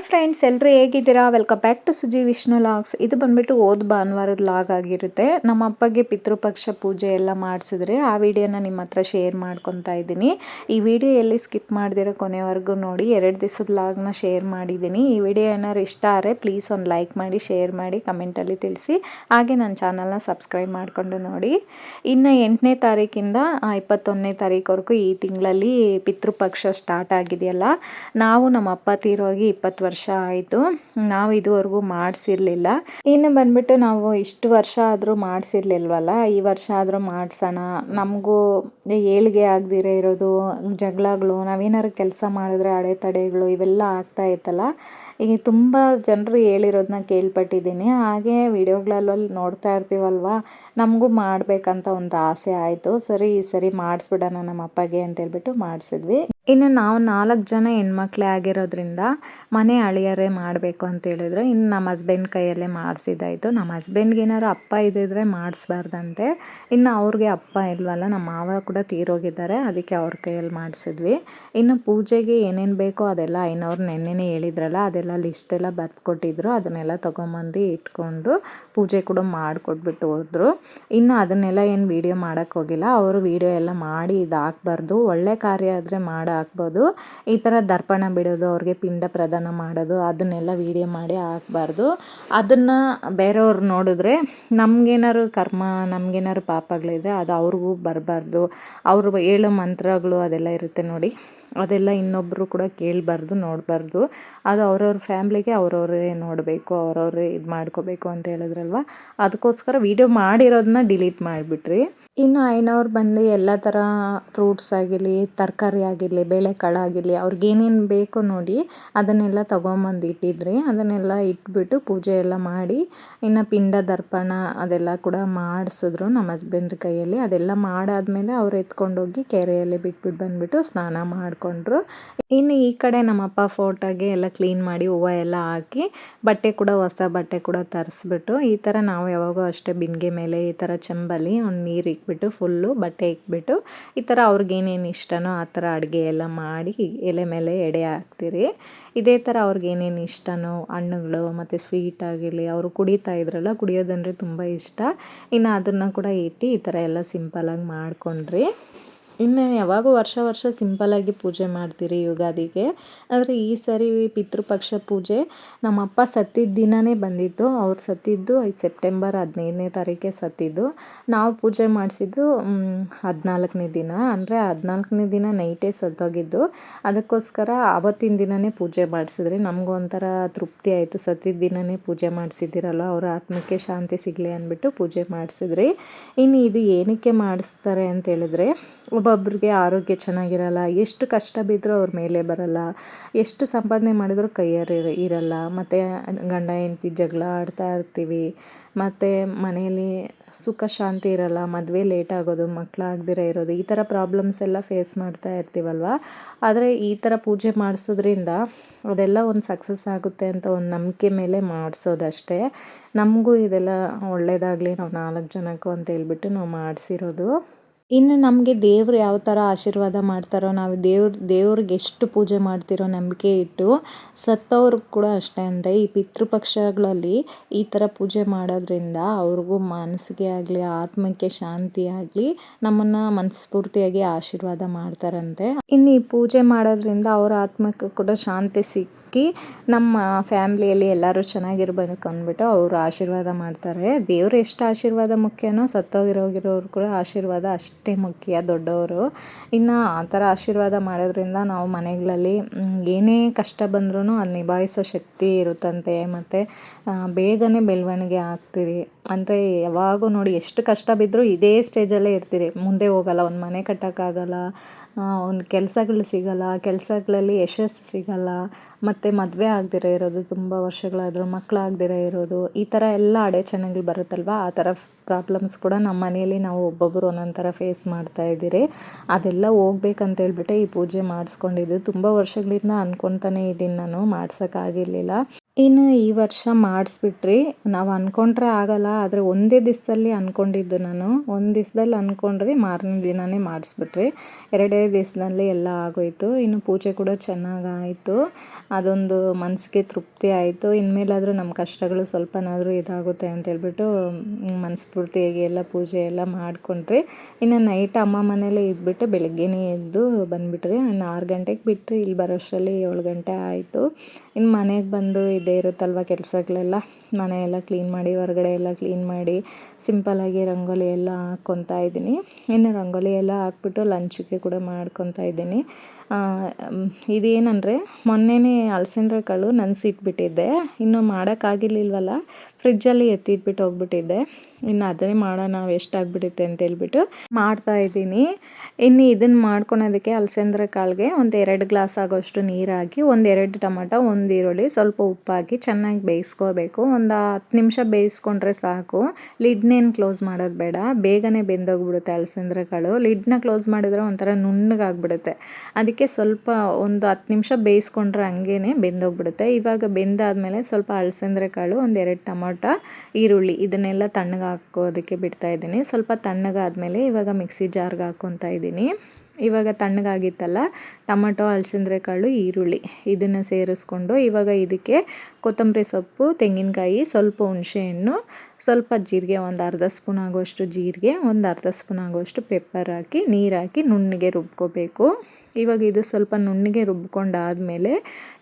Hi friends, ಎಲ್ಲರೂ ಹೇಗಿದ್ದೀರಾ? Welcome back to Suji Vishnu logs. ಇದು ಬಂದ್ಬಿಟ್ಟು ಹೋದ ಭಾನುವಾರದ ಲಾಗ್ ಆಗಿರುತ್ತೆ. ನಮ್ಮ ಅಪ್ಪಗೆ ಪಿತೃಪಕ್ಷ ಪೂಜೆ ಎಲ್ಲ ಮಾಡಿಸಿದ್ರೆ ಆ ವಿಡಿಯೋನ ನಿಮ್ಮ ಹತ್ರ ಶೇರ್ ಮಾಡ್ಕೊತಾ ಇದ್ದೀನಿ. ಈ ವಿಡಿಯೋ ಎಲ್ಲಿ ಸ್ಕಿಪ್ ಮಾಡ್ದಿರೋ ಕೊನೆವರೆಗೂ ನೋಡಿ. 2 ದಿವಸದ ಲಾಗ್ನ ಶೇರ್ ಮಾಡಿದ್ದೀನಿ. ಈ ವಿಡಿಯೋ ಏನಾದ್ರು ಇಷ್ಟ ಆದರೆ ಪ್ಲೀಸ್ ಒಂದು ಲೈಕ್ ಮಾಡಿ, ಶೇರ್ ಮಾಡಿ, ಕಮೆಂಟಲ್ಲಿ ತಿಳಿಸಿ. ಹಾಗೆ ನನ್ನ ಚಾನಲ್ನ ಸಬ್ಸ್ಕ್ರೈಬ್ ಮಾಡಿಕೊಂಡು ನೋಡಿ. ಇನ್ನು 8ನೇ ತಾರೀಕಿಂದ 21ನೇ ತಾರೀಕುವರೆಗೂ ಈ ತಿಂಗಳಲ್ಲಿ ಪಿತೃಪಕ್ಷ ಸ್ಟಾರ್ಟ್ ಆಗಿದೆಯಲ್ಲ. ನಾವು ನಮ್ಮ ಅಪ್ಪ ತೀರೋಗಿ 20 ವರ್ಷ ಆಯಿತು. ನಾವು ಇದುವರೆಗೂ ಮಾಡಿಸಿರ್ಲಿಲ್ಲ. ಇನ್ನು ಬಂದ್ಬಿಟ್ಟು ನಾವು ಇಷ್ಟು ವರ್ಷ ಆದರೂ ಮಾಡಿಸಿರ್ಲಿಲ್ವಲ್ಲ, ಈ ವರ್ಷ ಆದರೂ ಮಾಡಿಸೋಣ. ನಮಗೂ ಏಳಿಗೆ ಆಗದಿರೇ ಇರೋದು, ಜಗಳಗಳು, ನಾವೇನಾದ್ರು ಕೆಲಸ ಮಾಡಿದ್ರೆ ಅಡೆತಡೆಗಳು ಇವೆಲ್ಲ ಆಗ್ತಾ ಇತ್ತಲ್ಲ. ಈಗ ತುಂಬ ಜನರು ಹೇಳಿರೋದನ್ನ ಕೇಳ್ಪಟ್ಟಿದ್ದೀನಿ. ಹಾಗೆ ವಿಡಿಯೋಗಳಲ್ಲಿ ನೋಡ್ತಾ ಇರ್ತೀವಲ್ವ, ನಮಗೂ ಮಾಡಬೇಕಂತ ಒಂದು ಆಸೆ ಆಯಿತು. ಈ ಸರಿ ಮಾಡಿಸ್ಬಿಡೋಣ ನಮ್ಮ ಅಪ್ಪಗೆ ಅಂತೇಳ್ಬಿಟ್ಟು ಮಾಡಿಸಿದ್ವಿ. ಇನ್ನು ನಾವು 4 ಜನ ಹೆಣ್ಮಕ್ಳೇ ಆಗಿರೋದ್ರಿಂದ ಮನೆ ಅಳಿಯರೇ ಮಾಡಬೇಕು ಅಂತೇಳಿದ್ರೆ ಇನ್ನು ನಮ್ಮ ಹಸ್ಬೆಂಡ್ ಕೈಯಲ್ಲೇ ಮಾಡಿಸಿದ್ದಾಯಿತು. ನಮ್ಮ ಹಸ್ಬೆಂಡ್ಗೆ ಏನಾದ್ರು ಅಪ್ಪ ಇದ್ದಿದ್ರೆ ಮಾಡಿಸ್ಬಾರ್ದಂತೆ. ಇನ್ನು ಅವ್ರಿಗೆ ಅಪ್ಪ ಇಲ್ವಲ್ಲ, ನಮ್ಮ ಮಾವ ಕೂಡ ತೀರೋಗಿದ್ದಾರೆ, ಅದಕ್ಕೆ ಅವ್ರ ಕೈಯಲ್ಲಿ ಮಾಡಿಸಿದ್ವಿ. ಇನ್ನು ಪೂಜೆಗೆ ಏನೇನು ಬೇಕೋ ಅದೆಲ್ಲ ಐನವ್ರು ನೆನ್ನೆನೇ ಹೇಳಿದ್ರಲ್ಲ, ಅದೆಲ್ಲ ಲಿಸ್ಟ್ ಎಲ್ಲ ಬರೆದು ಕೊಟ್ಟಿದ್ರು. ಅದನ್ನೆಲ್ಲ ತೊಗೊಂಬಂದು ಇಟ್ಕೊಂಡು ಪೂಜೆ ಕೂಡ ಮಾಡಿಕೊಟ್ಬಿಟ್ಟು ಹೋದ್ರು. ಇನ್ನು ಅದನ್ನೆಲ್ಲ ಏನು ವೀಡಿಯೋ ಮಾಡೋಕ್ಕೆ ಹೋಗಿಲ್ಲ. ಅವರು ವೀಡಿಯೋ ಎಲ್ಲ ಮಾಡಿ ಇದು ಹಾಕ್ಬಾರ್ದು, ಒಳ್ಳೆ ಕಾರ್ಯ ಆದರೆ ಮಾಡಿ ಹಾಕ್ಬೋದು. ಈ ಥರ ದರ್ಪಣ ಬಿಡೋದು, ಅವ್ರಿಗೆ ಪಿಂಡ ಪ್ರದಾನ ಮಾಡೋದು, ಅದನ್ನೆಲ್ಲ ವೀಡಿಯೋ ಮಾಡಿ ಹಾಕ್ಬಾರ್ದು. ಅದನ್ನು ಬೇರೆಯವ್ರು ನೋಡಿದ್ರೆ ನಮಗೇನಾದ್ರು ಕರ್ಮ, ನಮಗೇನಾದ್ರು ಪಾಪಗಳಿದ್ರೆ ಅದು ಅವ್ರಿಗೂ ಬರಬಾರ್ದು. ಅವರು ಹೇಳೋ ಮಂತ್ರಗಳು ಅದೆಲ್ಲ ಇರುತ್ತೆ ನೋಡಿ, ಅದೆಲ್ಲ ಇನ್ನೊಬ್ಬರು ಕೂಡ ಕೇಳಬಾರ್ದು, ನೋಡಬಾರ್ದು. ಅದು ಅವ್ರವ್ರ ಫ್ಯಾಮ್ಲಿಗೆ ಅವ್ರವರೇ ನೋಡಬೇಕು, ಅವ್ರವರೇ ಇದು ಮಾಡ್ಕೋಬೇಕು ಅಂತ ಹೇಳಿದ್ರಲ್ವ. ಅದಕ್ಕೋಸ್ಕರ ವೀಡಿಯೋ ಮಾಡಿರೋದನ್ನ ಡಿಲೀಟ್ ಮಾಡಿಬಿಟ್ರಿ. ಇನ್ನು ಐನವ್ರು ಬಂದು ಎಲ್ಲ ಥರ ಫ್ರೂಟ್ಸ್ ಆಗಿರಲಿ, ತರಕಾರಿ ಆಗಿರಲಿ, ಬೇಳೆಕಾಳು ಆಗಿರಲಿ, ಅವ್ರಿಗೇನೇನು ಬೇಕೋ ನೋಡಿ ಅದನ್ನೆಲ್ಲ ತೊಗೊಂಬಂದು ಇಟ್ಟಿದ್ರಿ. ಅದನ್ನೆಲ್ಲ ಇಟ್ಬಿಟ್ಟು ಪೂಜೆ ಎಲ್ಲ ಮಾಡಿ ಇನ್ನು ಪಿಂಡ ದರ್ಪಣ ಅದೆಲ್ಲ ಕೂಡ ಮಾಡಿಸಿದ್ರು ನಮ್ಮ ಹಸ್ಬೆಂಡ್ ಕೈಯಲ್ಲಿ. ಅದೆಲ್ಲ ಮಾಡಾದ್ಮೇಲೆ ಅವ್ರು ಎತ್ಕೊಂಡೋಗಿ ಕೆರೆಯಲ್ಲಿ ಬಿಟ್ಬಿಟ್ಟು ಬಂದುಬಿಟ್ಟು ಸ್ನಾನ ಮಾಡಿಕೊಂಡ್ರು. ಇನ್ನು ಈ ಕಡೆ ನಮ್ಮಪ್ಪ ಫೋಟೋಗೆ ಎಲ್ಲ ಕ್ಲೀನ್ ಮಾಡಿ ಹೂವು ಎಲ್ಲ ಹಾಕಿ ಬಟ್ಟೆ ಕೂಡ, ಹೊಸ ಬಟ್ಟೆ ಕೂಡ ತರಿಸ್ಬಿಟ್ಟು, ಈ ಥರ ನಾವು ಯಾವಾಗೋ ಅಷ್ಟೇ ಬಿಂದಿಗೆ ಮೇಲೆ ಈ ಥರ ಚೆಂಬಲ್ಲಿ ಒಂದು ನೀರು ಇಕ್ಬಿಟ್ಟು ಫುಲ್ಲು ಬಟ್ಟೆ ಇಕ್ಬಿಟ್ಟು ಈ ಥರ ಅವ್ರಿಗೇನೇನು ಇಷ್ಟನೋ ಆ ಥರ ಅಡುಗೆ ಎಲ್ಲ ಮಾಡಿ ಎಲೆ ಮೇಲೆ ಎಡೆ ಹಾಕ್ತೀರಿ. ಇದೇ ಥರ ಅವ್ರಿಗೇನೇನು ಇಷ್ಟನೋ ಹಣ್ಣುಗಳು ಮತ್ತು ಸ್ವೀಟ್ ಆಗಿರಲಿ, ಅವರು ಕುಡಿತಾ ಇದ್ರಲ್ಲ, ಕುಡಿಯೋದಂದರೆ ತುಂಬ ಇಷ್ಟ. ಇನ್ನು ಅದನ್ನು ಕೂಡ ಇಟ್ಟು ಈ ಥರ ಎಲ್ಲ ಸಿಂಪಲಾಗಿ ಮಾಡಿಕೊಂಡ್ರಿ. ಇನ್ನು ಯಾವಾಗೂ ವರ್ಷ ಸಿಂಪಲ್ಲಾಗಿ ಪೂಜೆ ಮಾಡ್ತೀರಿ ಯುಗಾದಿಗೆ. ಆದರೆ ಈ ಸರಿ ಪಿತೃಪಕ್ಷ ಪೂಜೆ ನಮ್ಮಪ್ಪ ಸತ್ತಿದ್ದ ದಿನವೇ ಬಂದಿತ್ತು. ಅವ್ರು ಸತ್ತಿದ್ದು ಸೆಪ್ಟೆಂಬರ್ 15ನೇ ತಾರೀಕೆ ಸತ್ತಿದ್ದು. ನಾವು ಪೂಜೆ ಮಾಡಿಸಿದ್ದು 14ನೇ ದಿನ, ಅಂದರೆ 14ನೇ ದಿನ ನೈಟೇ ಸತ್ತೋಗಿದ್ದು. ಅದಕ್ಕೋಸ್ಕರ ಆವತ್ತಿನ ದಿನವೇ ಪೂಜೆ ಮಾಡಿಸಿದ್ರಿ. ನಮಗೂ ಒಂಥರ ತೃಪ್ತಿ ಆಯಿತು, ಸತ್ತಿದ್ದ ದಿನವೇ ಪೂಜೆ ಮಾಡಿಸಿದ್ದೀರಲ್ಲ, ಅವ್ರ ಆತ್ಮಕ್ಕೆ ಶಾಂತಿ ಸಿಗಲಿ ಅಂದ್ಬಿಟ್ಟು ಪೂಜೆ ಮಾಡಿಸಿದ್ರಿ. ಇನ್ನು ಇದು ಏನಕ್ಕೆ ಮಾಡಿಸ್ತಾರೆ ಅಂತೇಳಿದ್ರೆ, ಒಬ್ಬೊಬ್ರಿಗೆ ಆರೋಗ್ಯ ಚೆನ್ನಾಗಿರಲ್ಲ, ಎಷ್ಟು ಕಷ್ಟ ಬಿದ್ದರೂ ಅವ್ರ ಮೇಲೆ ಬರಲ್ಲ, ಎಷ್ಟು ಸಂಪಾದನೆ ಮಾಡಿದರೂ ಕೈಯಲ್ಲಿ ಇರಲ್ಲ, ಮತ್ತು ಗಂಡ ಹೆಂಡತಿ ಜಗಳ ಆಡ್ತಾ ಇರ್ತೀವಿ, ಮತ್ತು ಮನೆಯಲ್ಲಿ ಸುಖ ಶಾಂತಿ ಇರಲ್ಲ, ಮದುವೆ ಲೇಟ್ ಆಗೋದು, ಮಕ್ಕಳಾಗದಿರ ಇರೋದು, ಈ ಥರ ಪ್ರಾಬ್ಲಮ್ಸ್ ಎಲ್ಲ ಫೇಸ್ ಮಾಡ್ತಾ ಇರ್ತೀವಲ್ವ. ಆದರೆ ಈ ಥರ ಪೂಜೆ ಮಾಡಿಸೋದ್ರಿಂದ ಅದೆಲ್ಲ ಒಂದು ಸಕ್ಸಸ್ ಆಗುತ್ತೆ ಅಂತ ಒಂದು ನಂಬಿಕೆ ಮೇಲೆ ಮಾಡಿಸೋದಷ್ಟೇ. ನಮಗೂ ಇದೆಲ್ಲ ಒಳ್ಳೆಯದಾಗಲಿ, ನಾವು 4 ಜನಕ್ಕೂ ಅಂತ ಹೇಳ್ಬಿಟ್ಟು ನಾವು ಮಾಡಿಸಿರೋದು. ಇನ್ನು ನಮಗೆ ದೇವರು ಯಾವ ಥರ ಆಶೀರ್ವಾದ ಮಾಡ್ತಾರೋ, ನಾವು ದೇವ್ರಿಗೆ ಎಷ್ಟು ಪೂಜೆ ಮಾಡ್ತಿರೋ ನಂಬಿಕೆ ಇಟ್ಟು ಸತ್ತವ್ರಿಗೆ ಕೂಡ ಅಷ್ಟೇ ಅಂತ ಈ ಪಿತೃಪಕ್ಷಗಳಲ್ಲಿ ಈ ಥರ ಪೂಜೆ ಮಾಡೋದ್ರಿಂದ ಅವ್ರಿಗೂ ಮನಸ್ಸಿಗೆ ಆಗಲಿ, ಆತ್ಮಕ್ಕೆ ಶಾಂತಿ ಆಗಲಿ, ನಮ್ಮನ್ನು ಮನಸ್ಫೂರ್ತಿಯಾಗಿ ಆಶೀರ್ವಾದ ಮಾಡ್ತಾರಂತೆ. ಇನ್ನು ಈ ಪೂಜೆ ಮಾಡೋದ್ರಿಂದ ಅವರ ಆತ್ಮಕ್ಕೆ ಕೂಡ ಶಾಂತಿ ಸಿಕ್ಕಿ ನಮ್ಮ ಫ್ಯಾಮ್ಲಿಯಲ್ಲಿ ಎಲ್ಲರೂ ಚೆನ್ನಾಗಿರ್ಬೇಕು ಅಂದ್ಬಿಟ್ಟು ಅವರು ಆಶೀರ್ವಾದ ಮಾಡ್ತಾರೆ. ದೇವರು ಎಷ್ಟು ಆಶೀರ್ವಾದ ಮುಖ್ಯನೋ ಸತ್ತೋಗಿರೋರು ಕೂಡ ಆಶೀರ್ವಾದ ಅಷ್ಟೇ ಮುಖ್ಯ, ದೊಡ್ಡವರು. ಇನ್ನು ಆ ಥರ ಆಶೀರ್ವಾದ ಮಾಡೋದ್ರಿಂದ ನಾವು ಮನೆಗಳಲ್ಲಿ ಏನೇ ಕಷ್ಟ ಬಂದ್ರೂ ಅದು ನಿಭಾಯಿಸೋ ಶಕ್ತಿ ಇರುತ್ತಂತೆ. ಮತ್ತು ಬೇಗನೆ ಬೆಳವಣಿಗೆ ಆಗ್ತೀರಿ. ಅಂದರೆ ಯಾವಾಗೂ ನೋಡಿ ಎಷ್ಟು ಕಷ್ಟ ಬಿದ್ದರೂ ಇದೇ ಸ್ಟೇಜಲ್ಲೇ ಇರ್ತೀರಿ, ಮುಂದೆ ಹೋಗಲ್ಲ. ಒಂದು ಮನೆ ಕಟ್ಟೋಕ್ಕಾಗಲ್ಲ, ಒಂದು ಕೆಲಸಗಳು ಸಿಗಲ್ಲ, ಕೆಲಸಗಳಲ್ಲಿ ಯಶಸ್ಸು ಸಿಗಲ್ಲ, ಮತ್ತು ಮದುವೆ ಆಗದಿರ ಇರೋದು, ತುಂಬ ವರ್ಷಗಳಾದರೂ ಮಕ್ಕಳಾಗದಿರ ಇರೋದು, ಈ ಥರ ಎಲ್ಲ ಅಡಚಣೆಗಳು ಬರುತ್ತಲ್ವ. ಆ ಥರ ಪ್ರಾಬ್ಲಮ್ಸ್ ಕೂಡ ನಮ್ಮ ಮನೆಯಲ್ಲಿ ನಾವು ಒಬ್ಬೊಬ್ಬರು ಒಂದೊಂದು ಥರ ಫೇಸ್ ಮಾಡ್ತಾ ಇದ್ದೀರಿ. ಅದೆಲ್ಲ ಹೋಗ್ಬೇಕಂತೇಳ್ಬಿಟ್ಟೆ ಈ ಪೂಜೆ ಮಾಡಿಸ್ಕೊಂಡಿದ್ದು. ತುಂಬ ವರ್ಷಗಳಿಂದ ಅಂದ್ಕೊತಾನೇ ಇದ್ದೀನಿ, ನಾನು ಮಾಡ್ಸೋಕ್ಕಾಗಿರಲಿಲ್ಲ. ಇನ್ನು ಈ ವರ್ಷ ಮಾಡಿಸ್ಬಿಟ್ರಿ. ನಾವು ಅಂದ್ಕೊಂಡ್ರೆ ಆಗಲ್ಲ. ಆದರೆ ಒಂದೇ ದಿವಸದಲ್ಲಿ ಅಂದ್ಕೊಂಡಿದ್ದು ನಾನು. ಒಂದು ದಿವಸದಲ್ಲಿ ಅಂದ್ಕೊಂಡ್ರೆ ಮಾರನೇ ದಿನವೇ ಮಾಡಿಸ್ಬಿಟ್ರಿ. 2 ದಿವಸದಲ್ಲಿ ಎಲ್ಲ ಆಗೋಯಿತು. ಇನ್ನು ಪೂಜೆ ಕೂಡ ಚೆನ್ನಾಗಾಯಿತು. ಅದೊಂದು ಮನಸ್ಸಿಗೆ ತೃಪ್ತಿ ಆಯಿತು. ಇನ್ಮೇಲಾದರೂ ನಮ್ಮ ಕಷ್ಟಗಳು ಸ್ವಲ್ಪನಾದರೂ ಇದಾಗುತ್ತೆ ಅಂತೇಳ್ಬಿಟ್ಟು ಮನಸ್ಫೂರ್ತಿಯಾಗಿ ಎಲ್ಲ ಪೂಜೆ ಎಲ್ಲ ಮಾಡಿಕೊಂಡ್ರಿ. ಇನ್ನು ನೈಟ್ ಅಮ್ಮ ಮನೇಲೇ ಇದ್ಬಿಟ್ಟು ಬೆಳಗ್ಗೆನೇ ಎದ್ದು ಬಂದುಬಿಟ್ರಿ. ಇನ್ನು 6 ಗಂಟೆಗೆ ಬಿಟ್ಟರೆ ಇಲ್ಲಿ ಬರೋಷ್ಟರಲ್ಲಿ 7 ಗಂಟೆ ಆಯಿತು. ಇನ್ನು ಮನೆಗೆ ಬಂದು ಇದ್ದೇ ಇರುತ್ತಲ್ವ ಕೆಲಸಗಳೆಲ್ಲ. ಮನೆಯೆಲ್ಲ ಕ್ಲೀನ್ ಮಾಡಿ, ಹೊರಗಡೆ ಎಲ್ಲ ಕ್ಲೀನ್ ಮಾಡಿ, ಸಿಂಪಲ್ಲಾಗಿ ರಂಗೋಲಿ ಎಲ್ಲ ಹಾಕ್ಕೊತಾ ಇದ್ದೀನಿ. ಇನ್ನು ರಂಗೋಲಿ ಎಲ್ಲ ಹಾಕ್ಬಿಟ್ಟು ಲಂಚಿಗೆ ಕೂಡ ಮಾಡ್ಕೊತಾ ಇದ್ದೀನಿ. ಇದೇನಂದರೆ ಮೊನ್ನೆನೇ ಅಲಸಂದೆ ಕಾಳು ನೆನೆಸಿಟ್ಬಿಟ್ಟಿದ್ದೆ. ಇನ್ನು ಮಾಡೋಕ್ಕಾಗಿರ್ಲಿಲ್ವಲ್ಲ, ಫ್ರಿಜ್ಜಲ್ಲಿ ಎತ್ತಿಟ್ಬಿಟ್ಟು ಹೋಗ್ಬಿಟ್ಟಿದ್ದೆ. ಇನ್ನು ಅದನ್ನೇ ಮಾಡೋಣ, ವೇಸ್ಟ್ ಆಗಿಬಿಡುತ್ತೆ ಅಂತೇಳ್ಬಿಟ್ಟು ಮಾಡ್ತಾಯಿದ್ದೀನಿ. ಇನ್ನು ಇದನ್ನು ಮಾಡ್ಕೊಳೋದಕ್ಕೆ ಅಲಸಂದೆ ಕಾಳಿಗೆ ಒಂದು 2 ಗ್ಲಾಸ್ ಆಗೋಷ್ಟು ನೀರು ಹಾಕಿ, 1-2 ಟೊಮಟೊ, 1 ಈರುಳ್ಳಿ, ಸ್ವಲ್ಪ ಉಪ್ಪು ಹಾಕಿ ಚೆನ್ನಾಗಿ ಬೇಯಿಸ್ಕೋಬೇಕು. ಒಂದು 10 ನಿಮಿಷ ಬೇಯಿಸ್ಕೊಂಡ್ರೆ ಸಾಕು. ಲಿಡ್ನೇನು ಕ್ಲೋಸ್ ಮಾಡೋದು ಬೇಡ, ಬೇಗನೆ ಬೆಂದೋಗ್ಬಿಡುತ್ತೆ ಅಲಸಂದೆ ಕಾಳು. ಲಿಡ್ನ ಕ್ಲೋಸ್ ಮಾಡಿದ್ರೆ ಒಂಥರ ನುಣ್ಣಗಾಗ್ಬಿಡುತ್ತೆ. ಅದಕ್ಕೆ ಸ್ವಲ್ಪ ಒಂದು 10 ನಿಮಿಷ ಬೇಯಿಸ್ಕೊಂಡ್ರೆ ಹಂಗೇ ಬೆಂದೋಗ್ಬಿಡುತ್ತೆ. ಇವಾಗ ಬೆಂದಾದಮೇಲೆ ಸ್ವಲ್ಪ ಅಲಸಂದೆ ಕಾಳು, 1-2 ಟೊಮಟೊ, ಈರುಳ್ಳಿ ಇದನ್ನೆಲ್ಲ ತಣ್ಣಗೆ ಹಾಕೋದಕ್ಕೆ ಬಿಡ್ತಾಯಿದ್ದೀನಿ. ಸ್ವಲ್ಪ ತಣ್ಣಗಾದಮೇಲೆ ಇವಾಗ ಮಿಕ್ಸಿ ಜಾರ್ಗೆ ಹಾಕ್ಕೊತಾ ಇದ್ದೀನಿ. ಇವಾಗ ತಣ್ಣಗಾಗಿತ್ತಲ್ಲ, ಟೊಮಟೊ, ಅಲಸಂದೆ ಕಾಳು, ಈರುಳ್ಳಿ ಇದನ್ನು ಸೇರಿಸ್ಕೊಂಡು ಇವಾಗ ಇದಕ್ಕೆ ಕೊತ್ತಂಬರಿ ಸೊಪ್ಪು, ತೆಂಗಿನಕಾಯಿ, ಸ್ವಲ್ಪ ಹುಣಸೆಹಣ್ಣು, ಸ್ವಲ್ಪ ಜೀರಿಗೆ, ಒಂದು ಅರ್ಧ ಸ್ಪೂನ್ ಆಗುವಷ್ಟು ಜೀರಿಗೆ, ಒಂದು ಅರ್ಧ ಸ್ಪೂನ್ ಆಗುವಷ್ಟು ಪೆಪ್ಪರ್ ಹಾಕಿ ನೀರು ಹಾಕಿ ನುಣ್ಣಗೆ ರುಬ್ಕೋಬೇಕು. ಇವಾಗ ಇದು ಸ್ವಲ್ಪ ನುಣ್ಣಗೆ ರುಬ್ಕೊಂಡಾದಮೇಲೆ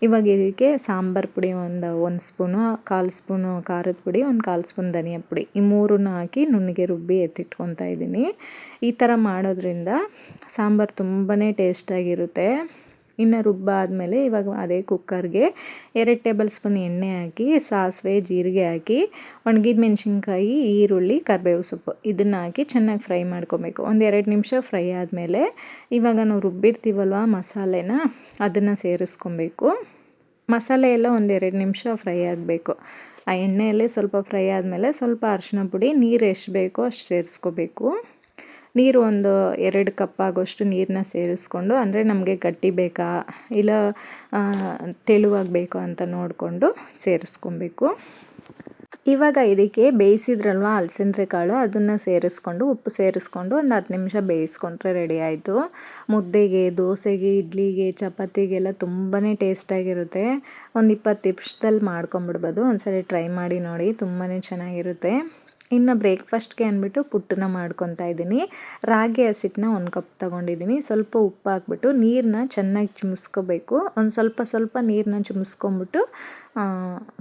ಇವಾಗ ಇದಕ್ಕೆ ಸಾಂಬಾರು ಪುಡಿ ಒಂದು ಸ್ಪೂನು, 1/4 ಸ್ಪೂನು ಖಾರದ ಪುಡಿ, 1/4 ಸ್ಪೂನ್ ಧನಿಯಾ ಪುಡಿ, ಈ ಮೂರನ್ನು ಹಾಕಿ ನುಣ್ಣಗೆ ರುಬ್ಬಿ ಎತ್ತಿಟ್ಕೊತಾ ಇದ್ದೀನಿ. ಈ ಥರ ಮಾಡೋದ್ರಿಂದ ಸಾಂಬಾರು ತುಂಬಾ ಟೇಸ್ಟಾಗಿರುತ್ತೆ. ಇನ್ನು ರುಬ್ಬಾದಮೇಲೆ ಇವಾಗ ಅದೇ ಕುಕ್ಕರ್ಗೆ 2 ಟೇಬಲ್ ಸ್ಪೂನ್ ಎಣ್ಣೆ ಹಾಕಿ, ಸಾಸಿವೆ, ಜೀರಿಗೆ ಹಾಕಿ, ಒಣಗಿದ ಮೆಣಸಿನ್ಕಾಯಿ, ಈರುಳ್ಳಿ, ಕರಿಬೇವು ಸೊಪ್ಪು ಇದನ್ನು ಹಾಕಿ ಚೆನ್ನಾಗಿ ಫ್ರೈ ಮಾಡ್ಕೊಬೇಕು. 1-2 ನಿಮಿಷ ಫ್ರೈ ಆದಮೇಲೆ ಇವಾಗ ನಾವು ರುಬ್ಬಿರ್ತೀವಲ್ವ ಮಸಾಲೆನ, ಅದನ್ನು ಸೇರಿಸ್ಕೊಬೇಕು. ಮಸಾಲೆ ಎಲ್ಲ 1-2 ನಿಮಿಷ ಫ್ರೈ ಆಗಬೇಕು. ಆ ಎಣ್ಣೆಯಲ್ಲೇ ಸ್ವಲ್ಪ ಫ್ರೈ ಆದಮೇಲೆ ಸ್ವಲ್ಪ ಅರಿಶಿನ ಪುಡಿ, ನೀರು ಎಷ್ಟು ಬೇಕೋ ಅಷ್ಟು ಸೇರಿಸ್ಕೋಬೇಕು. ನೀರು ಒಂದು 2 ಕಪ್ ಆಗೋಷ್ಟು ನೀರನ್ನ ಸೇರಿಸ್ಕೊಂಡು, ಅಂದರೆ ನಮಗೆ ಗಟ್ಟಿ ಬೇಕಾ ಇಲ್ಲ ತೆಳುವಾಗಿ ಬೇಕೋ ಅಂತ ನೋಡಿಕೊಂಡು ಸೇರಿಸ್ಕೊಬೇಕು. ಇವಾಗ ಇದಕ್ಕೆ ಬೇಯಿಸಿದ್ರಲ್ವ ಅಲಸಂದೆ ಕಾಳು, ಅದನ್ನು ಸೇರಿಸ್ಕೊಂಡು ಉಪ್ಪು ಸೇರಿಸ್ಕೊಂಡು ಒಂದು 10 ನಿಮಿಷ ಬೇಯಿಸ್ಕೊಂಡ್ರೆ ರೆಡಿ ಆಯಿತು. ಮುದ್ದೆಗೆ, ದೋಸೆಗೆ, ಇಡ್ಲಿಗೆ, ಚಪಾತಿಗೆಲ್ಲ ತುಂಬಾ ಟೇಸ್ಟಾಗಿರುತ್ತೆ. ಒಂದು 20 ನಿಮಿಷದಲ್ಲಿ ಮಾಡ್ಕೊಂಬಿಡ್ಬೋದು. ಒಂದ್ಸರಿ ಟ್ರೈ ಮಾಡಿ ನೋಡಿ, ತುಂಬಾ ಚೆನ್ನಾಗಿರುತ್ತೆ. ಇನ್ನು ಬ್ರೇಕ್ಫಾಸ್ಟ್ಗೆ ಅಂದ್ಬಿಟ್ಟು ಪುಟ್ಟನ್ನ ಮಾಡ್ಕೊತಾ ಇದ್ದೀನಿ. ರಾಗಿ ಹಸಿಟ್ಟನ್ನ 1 ಕಪ್ ತೊಗೊಂಡಿದ್ದೀನಿ. ಸ್ವಲ್ಪ ಉಪ್ಪು ಹಾಕ್ಬಿಟ್ಟು ನೀರನ್ನ ಚೆನ್ನಾಗಿ ಚಿಮ್ಸ್ಕೋಬೇಕು. ಒಂದು ಸ್ವಲ್ಪ ನೀರನ್ನ ಚಿಮ್ಸ್ಕೊಂಬಿಟ್ಟು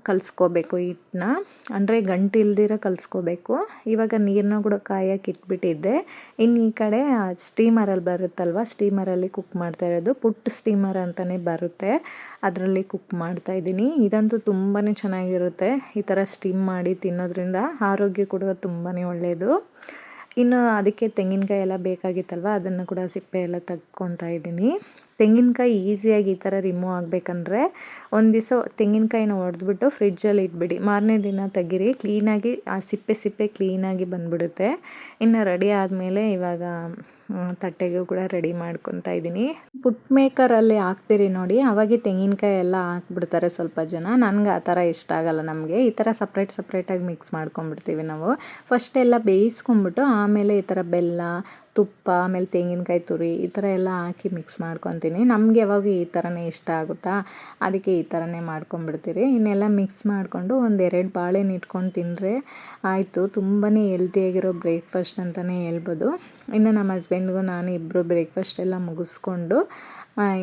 ಕಲಿಸ್ಕೋಬೇಕು ಹಿಟ್ಟನ್ನ, ಅಂದರೆ ಗಂಟು ಇಲ್ದಿರ ಕಲಿಸ್ಕೋಬೇಕು. ಇವಾಗ ನೀರನ್ನ ಕೂಡ ಕಾಯಕ್ಕೆ ಇಟ್ಬಿಟ್ಟಿದ್ದೆ. ಇನ್ನು ಈ ಕಡೆ ಸ್ಟೀಮರಲ್ಲಿ ಬರುತ್ತಲ್ವ, ಸ್ಟೀಮರಲ್ಲಿ ಕುಕ್ ಮಾಡ್ತಾ ಇರೋದು. ಪುಟ್ಟ ಸ್ಟೀಮರ್ ಅಂತಲೇ ಬರುತ್ತೆ, ಅದರಲ್ಲಿ ಕುಕ್ ಮಾಡ್ತಾಯಿದ್ದೀನಿ. ಇದಂತೂ ತುಂಬಾ ಚೆನ್ನಾಗಿರುತ್ತೆ. ಈ ಥರ ಸ್ಟೀಮ್ ಮಾಡಿ ತಿನ್ನೋದ್ರಿಂದ ಆರೋಗ್ಯ ಕೂಡ ತುಂಬಾ ಒಳ್ಳೆಯದು. ಇನ್ನು ಅದಕ್ಕೆ ತೆಂಗಿನಕಾಯಿ ಎಲ್ಲ ಬೇಕಾಗಿತ್ತಲ್ವ, ಅದನ್ನು ಕೂಡ ಸಿಪ್ಪೆ ಎಲ್ಲ ತೆಗ್ಕೊತಾ ಇದ್ದೀನಿ. ತೆಂಗಿನಕಾಯಿ ಈಸಿಯಾಗಿ ಈ ಥರ ರಿಮೂವ್ ಆಗಬೇಕಂದ್ರೆ ಒಂದು ದಿವಸ ತೆಂಗಿನಕಾಯಿನ ಹೊಡೆದ್ಬಿಟ್ಟು ಫ್ರಿಜ್ಜಲ್ಲಿ ಇಟ್ಬಿಡಿ. ಮಾರನೇ ದಿನ ತೆಗೀರಿ, ಕ್ಲೀನಾಗಿ ಆ ಸಿಪ್ಪೆ ಕ್ಲೀನಾಗಿ ಬಂದುಬಿಡುತ್ತೆ. ಇನ್ನು ರೆಡಿ ಆದಮೇಲೆ ಇವಾಗ ತಟ್ಟೆಗೂ ಕೂಡ ರೆಡಿ ಮಾಡ್ಕೊತಾ ಇದ್ದೀನಿ. ಪುಟ್ ಮೇಕರಲ್ಲಿ ಹಾಕ್ತೀರಿ ನೋಡಿ, ಅವಾಗೆ ತೆಂಗಿನಕಾಯಿ ಎಲ್ಲ ಹಾಕ್ಬಿಡ್ತಾರೆ ಸ್ವಲ್ಪ ಜನ. ನನಗೆ ಆ ಥರ ಇಷ್ಟ ಆಗಲ್ಲ. ನಮಗೆ ಈ ಥರ ಸಪ್ರೇಟಾಗಿ ಮಿಕ್ಸ್ ಮಾಡ್ಕೊಂಬಿಡ್ತೀವಿ ನಾವು. ಫಸ್ಟ್ ಎಲ್ಲ ಬೇಯಿಸ್ಕೊಂಬಿಟ್ಟು ಆಮೇಲೆ ಈ ಥರ ಬೆಲ್ಲ, ತುಪ್ಪ, ಆಮೇಲೆ ತೆಂಗಿನಕಾಯಿ ತುರಿ ಈ ಥರ ಎಲ್ಲ ಹಾಕಿ ಮಿಕ್ಸ್ ಮಾಡ್ಕೊತೀನಿ. ನಮಗೆ ಯಾವಾಗ ಈ ಥರನೇ ಇಷ್ಟ ಆಗುತ್ತಾ, ಅದಕ್ಕೆ ಈ ಥರನೇ ಮಾಡ್ಕೊಂಬಿಡ್ತೀರಿ. ಇನ್ನೆಲ್ಲ ಮಿಕ್ಸ್ ಮಾಡಿಕೊಂಡು 1-2 ಬಾಳೆಹಣ್ಣು ಇಟ್ಕೊಂಡು ತಿಂದರೆ ಆಯಿತು. ತುಂಬಾ ಹೆಲ್ತಿಯಾಗಿರೋ ಬ್ರೇಕ್ಫಾಸ್ಟ್ ಅಂತಲೇ ಹೇಳ್ಬೋದು. ಇನ್ನು ನಮ್ಮ ಹಸ್ಬೆಂಡ್ಗೂ ನಾನು ಇಬ್ಬರು ಬ್ರೇಕ್ಫಾಸ್ಟ್ ಎಲ್ಲ ಮುಗಿಸ್ಕೊಂಡು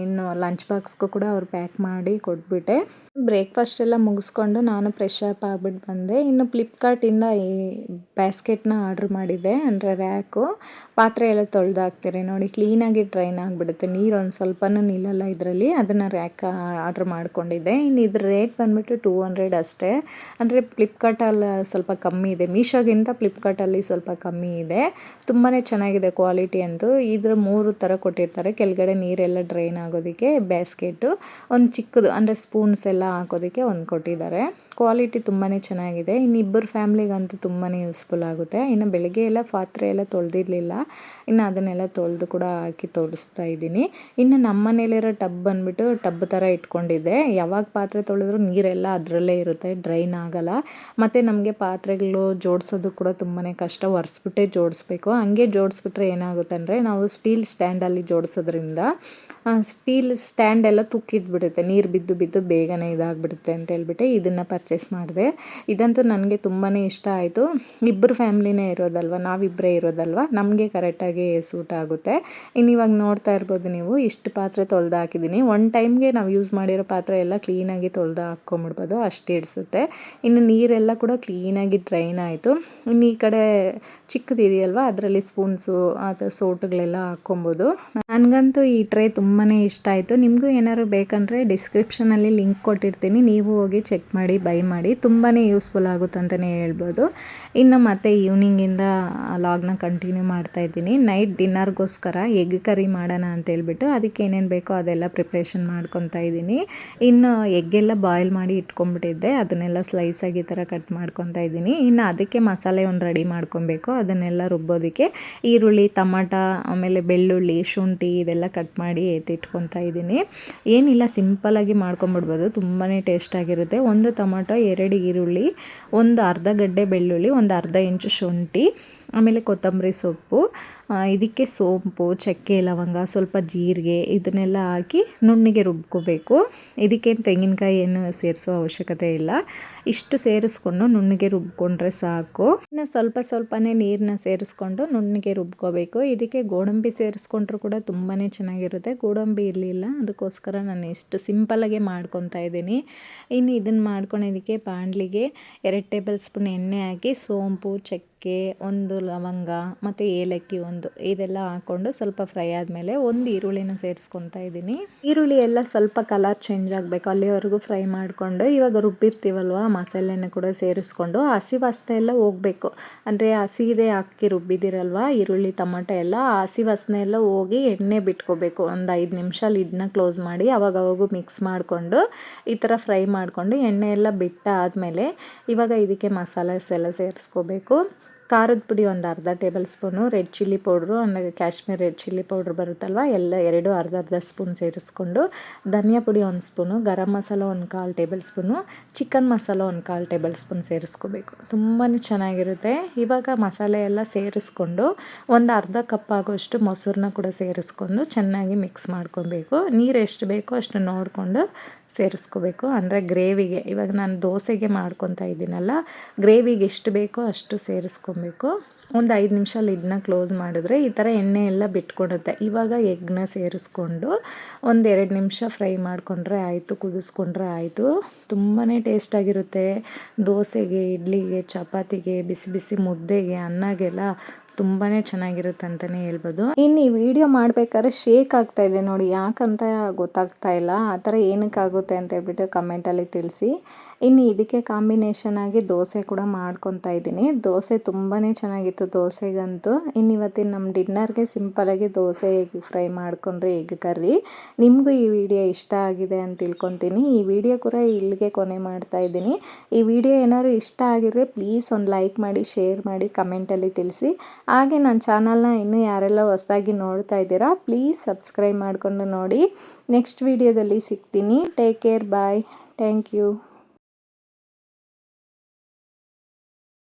ಇನ್ನು ಲಂಚ್ ಬಾಕ್ಸ್ಗೂ ಕೂಡ ಅವ್ರು ಪ್ಯಾಕ್ ಮಾಡಿ ಕೊಟ್ಬಿಟ್ಟೆ. ಬ್ರೇಕ್ಫಾಸ್ಟ್ ಎಲ್ಲ ಮುಗಿಸ್ಕೊಂಡು ನಾನು ಫ್ರೆಶ್ ಅಪ್ ಆಗ್ಬಿಟ್ಟು ಬಂದೆ. ಇನ್ನು ಫ್ಲಿಪ್ಕಾರ್ಟಿಂದ ಈ ಬ್ಯಾಸ್ಕೆಟ್ನ ಆರ್ಡ್ರ್ ಮಾಡಿದ್ದೆ, ಅಂದರೆ ರ್ಯಾಕು. ಪಾತ್ರೆ ಎಲ್ಲ ತೊಳೆದಾಕ್ತೀರಿ ನೋಡಿ, ಕ್ಲೀನಾಗಿ ಡ್ರೈನ್ ಆಗಿಬಿಡುತ್ತೆ. ನೀರು ಒಂದು ಸ್ವಲ್ಪನೂ ನಿಲ್ಲಲ್ಲ ಇದರಲ್ಲಿ. ಅದನ್ನು ರ್ಯಾಕ್ ಆರ್ಡ್ರ್ ಮಾಡ್ಕೊಂಡಿದ್ದೆ. ಇನ್ನು ಇದ್ರ ರೇಟ್ ಬಂದುಬಿಟ್ಟು 200 ಅಷ್ಟೇ. ಅಂದರೆ ಫ್ಲಿಪ್ಕಾರ್ಟಲ್ಲಿ ಸ್ವಲ್ಪ ಕಮ್ಮಿ ಇದೆ, ಮೀಶೋಗಿಂತ ಫ್ಲಿಪ್ಕಾರ್ಟಲ್ಲಿ ಸ್ವಲ್ಪ ಕಮ್ಮಿ ಇದೆ. ತುಂಬಾ ಚೆನ್ನಾಗಿದೆ ಕ್ವಾಲಿಟಿ ಅಂತೂ. ಇದ್ರ 3 ಥರ ಕೊಟ್ಟಿರ್ತಾರೆ. ಕೆಳಗಡೆ ನೀರೆಲ್ಲ ಡ್ರೈನ್ ಆಗೋದಕ್ಕೆ ಬ್ಯಾಸ್ಕೆಟು, ಒಂದು ಚಿಕ್ಕದು ಅಂದರೆ ಸ್ಪೂನ್ಸ್ ಎಲ್ಲ ಹಾಕೋದಕ್ಕೆ ಒಂದು ಕೊಟ್ಟಿದ್ದಾರೆ. ಕ್ವಾಲಿಟಿ ತುಂಬಾ ಚೆನ್ನಾಗಿದೆ. ಇನ್ನು ಇಬ್ಬರು ಫ್ಯಾಮ್ಲಿಗಂತೂ ತುಂಬಾ ಯೂಸ್ಫುಲ್ ಆಗುತ್ತೆ. ಇನ್ನು ಬೆಳಗ್ಗೆ ಎಲ್ಲ ಪಾತ್ರೆ ಎಲ್ಲ ತೊಳೆದಿರಲಿಲ್ಲ, ಇನ್ನು ಅದನ್ನೆಲ್ಲ ತೊಳೆದು ಕೂಡ ಹಾಕಿ ತೋರಿಸ್ತಾ ಇದ್ದೀನಿ. ಇನ್ನು ನಮ್ಮ ಮನೇಲಿರೋ ಟಬ್ ಬಂದುಬಿಟ್ಟು ಟಬ್ ಥರ ಇಟ್ಕೊಂಡಿದ್ದೆ. ಯಾವಾಗ ಪಾತ್ರೆ ತೊಳೆದ್ರೂ ನೀರೆಲ್ಲ ಅದರಲ್ಲೇ ಇರುತ್ತೆ, ಡ್ರೈನ್ ಆಗಲ್ಲ. ಮತ್ತು ನಮಗೆ ಪಾತ್ರೆಗಳು ಜೋಡಿಸೋದು ಕೂಡ ತುಂಬಾ ಕಷ್ಟ, ಒರೆಸ್ಬಿಟ್ಟೆ ಜೋಡಿಸ್ಬೇಕು. ಹಂಗೆ ಜೋಡಿಸ್ಬಿಟ್ರೆ ಏನಾಗುತ್ತೆ ಅಂದರೆ, ನಾವು ಸ್ಟೀಲ್ ಸ್ಟ್ಯಾಂಡಲ್ಲಿ ಜೋಡಿಸೋದ್ರಿಂದ ಸ್ಟೀಲ್ ಸ್ಟ್ಯಾಂಡ್ ಎಲ್ಲ ತುಕ್ಕಿದ್ಬಿಡುತ್ತೆ, ನೀರು ಬಿದ್ದು ಬಿದ್ದು ಬೇಗನೆ ಇದಾಗ್ಬಿಡುತ್ತೆ ಅಂತ ಹೇಳ್ಬಿಟ್ಟು ಇದನ್ನು ಪರ್ಚೇಸ್ ಮಾಡಿದೆ. ಇದಂತೂ ನನಗೆ ತುಂಬಾ ಇಷ್ಟ ಆಯಿತು. ಇಬ್ಬರು ಫ್ಯಾಮ್ಲಿನೇ ಇರೋದಲ್ವ, ನಾವಿಬ್ಬರೇ ಇರೋದಲ್ವ, ನಮಗೆ ಕರೆಕ್ಟಾಗಿ ಸೂಟ್ ಆಗುತ್ತೆ. ಇನ್ನು ಇವಾಗ ನೋಡ್ತಾ ಇರ್ಬೋದು ನೀವು, ಇಷ್ಟು ಪಾತ್ರೆ ತೊಳೆದು ಹಾಕಿದ್ದೀನಿ. ಒನ್ ಟೈಮ್ಗೆ ನಾವು ಯೂಸ್ ಮಾಡಿರೋ ಪಾತ್ರೆ ಎಲ್ಲ ಕ್ಲೀನಾಗಿ ತೊಳೆದು ಹಾಕ್ಕೊಂಬಿಡ್ಬೋದು, ಅಷ್ಟು ಹಿಡಿಸುತ್ತೆ. ಇನ್ನು ನೀರೆಲ್ಲ ಕೂಡ ಕ್ಲೀನಾಗಿ ಡ್ರೈನ್ ಆಯಿತು. ಇನ್ನು ಈ ಕಡೆ ಚಿಕ್ಕದಿದೆಯಲ್ವ, ಅದರಲ್ಲಿ ಸ್ಪೂನ್ಸು ಅಥವಾ ಸೋಟುಗಳೆಲ್ಲ ಹಾಕ್ಕೊಬೋದು. ನನಗಂತೂ ಈ ಟ್ರೇ ತುಂಬಾ ಇಷ್ಟ ಆಯಿತು. ನಿಮಗೂ ಏನಾದ್ರು ಬೇಕಂದರೆ ಡಿಸ್ಕ್ರಿಪ್ಷನಲ್ಲಿ ಲಿಂಕ್ ಕೊಟ್ಟಿರ್ತೀನಿ, ನೀವು ಹೋಗಿ ಚೆಕ್ ಮಾಡಿ ಬೈ ಮಾಡಿ. ತುಂಬಾ ಯೂಸ್ಫುಲ್ ಆಗುತ್ತೆ ಅಂತಲೇ ಹೇಳ್ಬೋದು. ಇನ್ನು ಮತ್ತೆ ಈವ್ನಿಂಗಿಂದ ಲಾಗ್ನ ಕಂಟಿನ್ಯೂ ಮಾಡ್ತಾಯಿದ್ದೀನಿ. ನೈಟ್ ಡಿನ್ನರ್ಗೋಸ್ಕರ ಎಗ್ ಕರಿ ಮಾಡೋಣ ಅಂತೇಳ್ಬಿಟ್ಟು ಅದಕ್ಕೆ ಏನೇನು ಬೇಕೋ ಅದೆಲ್ಲ ಪ್ರಿಪ್ರೇಷನ್ ಮಾಡ್ಕೊತಾ ಇದ್ದೀನಿ. ಇನ್ನು ಎಗ್ಗೆಲ್ಲ ಬಾಯ್ಲ್ ಮಾಡಿ ಇಟ್ಕೊಂಡ್ಬಿಟ್ಟಿದ್ದೆ, ಅದನ್ನೆಲ್ಲ ಸ್ಲೈಸಾಗಿ ಈ ಥರ ಕಟ್ ಮಾಡ್ಕೊತಾ ಇದ್ದೀನಿ. ಇನ್ನು ಅದಕ್ಕೆ ಮಸಾಲೆ ಒಂದು ರೆಡಿ ಮಾಡ್ಕೊಬೇಕು, ಅದನ್ನೆಲ್ಲ ರುಬ್ಬೋದಕ್ಕೆ ಈರುಳ್ಳಿ, ಟಮಾಟ, ಆಮೇಲೆ ಬೆಳ್ಳುಳ್ಳಿ, ಶುಂಠಿ ಇದೆಲ್ಲ ಕಟ್ ಮಾಡಿ ಎತ್ತಿಟ್ಕೊತಾ ಇದ್ದೀನಿ. ಏನಿಲ್ಲ, ಸಿಂಪಲ್ಲಾಗಿ ಮಾಡ್ಕೊಂಬಿಡ್ಬೋದು, ತುಂಬಾ ಟೇಸ್ಟಾಗಿರುತ್ತೆ. 1 ಟೊಮಾಟೊ, 2 ಈರುಳ್ಳಿ, ಒಂದು ಅರ್ಧ ಗಡ್ಡೆ ಬೆಳ್ಳುಳ್ಳಿ, ಒಂದು ಅರ್ಧ ಇಂಚು ಶುಂಠಿ, ಆಮೇಲೆ ಕೊತ್ತಂಬರಿ ಸೊಪ್ಪು, ಇದಕ್ಕೆ ಸೋಂಪು, ಚಕ್ಕೆ, ಲವಂಗ, ಸ್ವಲ್ಪ ಜೀರಿಗೆ ಇದನ್ನೆಲ್ಲ ಹಾಕಿ ನುಣ್ಣಗೆ ರುಬ್ಕೋಬೇಕು. ಇದಕ್ಕೇನು ತೆಂಗಿನಕಾಯಿ ಏನು ಸೇರಿಸೋ ಅವಶ್ಯಕತೆ ಇಲ್ಲ, ಇಷ್ಟು ಸೇರಿಸ್ಕೊಂಡು ನುಣ್ಣಗೆ ರುಬ್ಕೊಂಡ್ರೆ ಸಾಕು. ಇನ್ನು ಸ್ವಲ್ಪನೇ ನೀರನ್ನ ಸೇರಿಸ್ಕೊಂಡು ನುಣ್ಣಗೆ ರುಬ್ಕೋಬೇಕು. ಇದಕ್ಕೆ ಗೋಡಂಬಿ ಸೇರಿಸ್ಕೊಂಡ್ರೂ ಕೂಡ ತುಂಬಾ ಚೆನ್ನಾಗಿರುತ್ತೆ. ಗೋಡಂಬಿ ಇರಲಿಲ್ಲ, ಅದಕ್ಕೋಸ್ಕರ ನಾನು ಇಷ್ಟು ಸಿಂಪಲ್ಲಾಗೆ ಮಾಡ್ಕೊತಾ ಇದ್ದೀನಿ. ಇನ್ನು ಇದನ್ನು ಮಾಡ್ಕೊಳೋದಕ್ಕೆ ಬಾಣಲಿಗೆ 2 ಟೇಬಲ್ ಸ್ಪೂನ್ ಎಣ್ಣೆ ಹಾಕಿ ಸೋಂಪು, ಚಕ್ಕೆ, 1 ಲವಂಗ ಮತ್ತು ಏಲಕ್ಕಿ 1 ಇದೆಲ್ಲ ಹಾಕ್ಕೊಂಡು ಸ್ವಲ್ಪ ಫ್ರೈ ಆದಮೇಲೆ 1 ಈರುಳ್ಳಿನ ಸೇರಿಸ್ಕೊತಾ ಇದ್ದೀನಿ. ಈರುಳ್ಳಿ ಎಲ್ಲ ಸ್ವಲ್ಪ ಕಲರ್ ಚೇಂಜ್ ಆಗಬೇಕು, ಅಲ್ಲಿವರೆಗೂ ಫ್ರೈ ಮಾಡಿಕೊಂಡು ಇವಾಗ ರುಬ್ಬಿರ್ತೀವಲ್ವ ಮಸಾಲೆನ ಕೂಡ ಸೇರಿಸ್ಕೊಂಡು ಹಸಿ ವಾಸನೆ ಎಲ್ಲ ಹೋಗಬೇಕು. ಅಂದರೆ ಹಸಿದೇ ಹಾಕಿ ರುಬ್ಬಿದ್ದೀರಲ್ವ ಈರುಳ್ಳಿ, ಟೊಮಾಟೊ ಎಲ್ಲ, ಹಸಿ ವಾಸನೆ ಎಲ್ಲ ಹೋಗಿ ಎಣ್ಣೆ ಬಿಟ್ಕೋಬೇಕು. ಒಂದು 5 ನಿಮಿಷ ಲಿಡ್ನ ಕ್ಲೋಸ್ ಮಾಡಿ ಅವಾಗವಾಗೂ ಮಿಕ್ಸ್ ಮಾಡಿಕೊಂಡು ಈ ಥರ ಫ್ರೈ ಮಾಡಿಕೊಂಡು ಎಣ್ಣೆ ಎಲ್ಲ ಬಿಟ್ಟಾದಮೇಲೆ ಇವಾಗ ಇದಕ್ಕೆ ಮಸಾಲೆಸ್ ಎಲ್ಲ ಸೇರಿಸ್ಕೋಬೇಕು. ಖಾರದ ಪುಡಿ ಒಂದು ಅರ್ಧ table spoon, red chilli powder ಅಂದರೆ ಕಾಶ್ಮೀರ್ ರೆಡ್ ಚಿಲ್ಲಿ ಪೌಡ್ರ್ ಬರುತ್ತಲ್ವ, ಎಲ್ಲ 2 ಅರ್ಧ ಸ್ಪೂನ್ ಸೇರಿಸ್ಕೊಂಡು, ಧನಿಯಾ ಪುಡಿ 1 spoon, garam masala 1/4 table spoon, chicken masala 1/4 table spoon ಸೇರಿಸ್ಕೋಬೇಕು. ತುಂಬಾ ಚೆನ್ನಾಗಿರುತ್ತೆ. ಇವಾಗ ಮಸಾಲೆ ಎಲ್ಲ ಸೇರಿಸ್ಕೊಂಡು ಒಂದು ಅರ್ಧ ಕಪ್ ಆಗೋಷ್ಟು ಮೊಸರನ್ನ ಕೂಡ ಸೇರಿಸ್ಕೊಂಡು ಚೆನ್ನಾಗಿ ಮಿಕ್ಸ್ ಮಾಡ್ಕೊಬೇಕು. ನೀರು ಎಷ್ಟು ಬೇಕೋ ಅಷ್ಟು ನೋಡಿಕೊಂಡು ಸೇರಿಸ್ಕೋಬೇಕು. ಅಂದರೆ ಗ್ರೇವಿಗೆ, ಇವಾಗ ನಾನು ದೋಸೆಗೆ ಮಾಡ್ಕೊತಾ ಇದ್ದೀನಲ್ಲ, ಗ್ರೇವಿಗೆ ಎಷ್ಟು ಬೇಕೋ ಅಷ್ಟು ಸೇರಿಸ್ಕೊಬೇಕು. ಒಂದು 5 ನಿಮಿಷ ಲಿಡ್ನ ಕ್ಲೋಸ್ ಮಾಡಿದ್ರೆ ಈ ಥರ ಎಣ್ಣೆ ಎಲ್ಲ ಬಿಟ್ಕೊಡುತ್ತೆ. ಇವಾಗ ಎಗ್ನ ಸೇರಿಸ್ಕೊಂಡು ಒಂದು 2 ನಿಮಿಷ ಫ್ರೈ ಮಾಡಿಕೊಂಡ್ರೆ ಆಯಿತು, ಕುದಿಸ್ಕೊಂಡ್ರೆ ಆಯಿತು. ತುಂಬಾ ಟೇಸ್ಟಾಗಿರುತ್ತೆ. ದೋಸೆಗೆ, ಇಡ್ಲಿಗೆ, ಚಪಾತಿಗೆ, ಬಿಸಿ ಬಿಸಿ ಮುದ್ದೆಗೆ, ಅನ್ನಗೆಲ್ಲ ತುಂಬಾ ಚೆನ್ನಾಗಿರುತ್ತೆ ಅಂತಲೇ ಹೇಳ್ಬೋದು. ಇನ್ನು ಈ ವಿಡಿಯೋ ಮಾಡಬೇಕಾದ್ರೆ ಶೇಕ್ ಆಗ್ತಾಯಿದೆ ನೋಡಿ, ಯಾಕಂತ ಗೊತ್ತಾಗ್ತಾ ಇಲ್ಲ. ಆ ಥರ ಏನಕ್ಕಾಗುತ್ತೆ ಅಂತ ಹೇಳ್ಬಿಟ್ಟು ಕಮೆಂಟಲ್ಲಿ ತಿಳಿಸಿ. ಇನ್ನು ಇದಕ್ಕೆ ಕಾಂಬಿನೇಷನ್ ಆಗಿ ದೋಸೆ ಕೂಡ ಮಾಡ್ಕೊತಾ ಇದ್ದೀನಿ. ದೋಸೆ ತುಂಬಾ ಚೆನ್ನಾಗಿತ್ತು ದೋಸೆಗಂತೂ. ಇನ್ನು ಇವತ್ತಿನ ನಮ್ಮ ಡಿನ್ನರ್ಗೆ ಸಿಂಪಲಾಗಿ ದೋಸೆ ಎಗ್ ಫ್ರೈ ಮಾಡ್ಕೊಂಡ್ರೆ ಎಗ್ ಕರ್ರಿ. ನಿಮಗೂ ಈ ವಿಡಿಯೋ ಇಷ್ಟ ಆಗಿದೆ ಅಂತ ತಿಳ್ಕೊತೀನಿ. ಈ ವಿಡಿಯೋ ಕೂಡ ಇಲ್ಲಿಗೆ ಕೊನೆ ಮಾಡ್ತಾ ಇದ್ದೀನಿ. ಈ ವಿಡಿಯೋ ಏನಾದ್ರು ಇಷ್ಟ ಆಗಿದ್ರೆ ಪ್ಲೀಸ್ ಒಂದು ಲೈಕ್ ಮಾಡಿ, ಶೇರ್ ಮಾಡಿ, ಕಮೆಂಟಲ್ಲಿ ತಿಳಿಸಿ. ಹಾಗೆ ನನ್ನ ಚಾನಲ್ನ ಇನ್ನೂ ಯಾರೆಲ್ಲ ಹೊಸದಾಗಿ ನೋಡ್ತಾ ಇದ್ದೀರಾ ಪ್ಲೀಸ್ ಸಬ್ಸ್ಕ್ರೈಬ್ ಮಾಡಿಕೊಂಡು ನೋಡಿ. ನೆಕ್ಸ್ಟ್ ವಿಡಿಯೋದಲ್ಲಿ ಸಿಗ್ತೀನಿ. Take care, bye, thank you.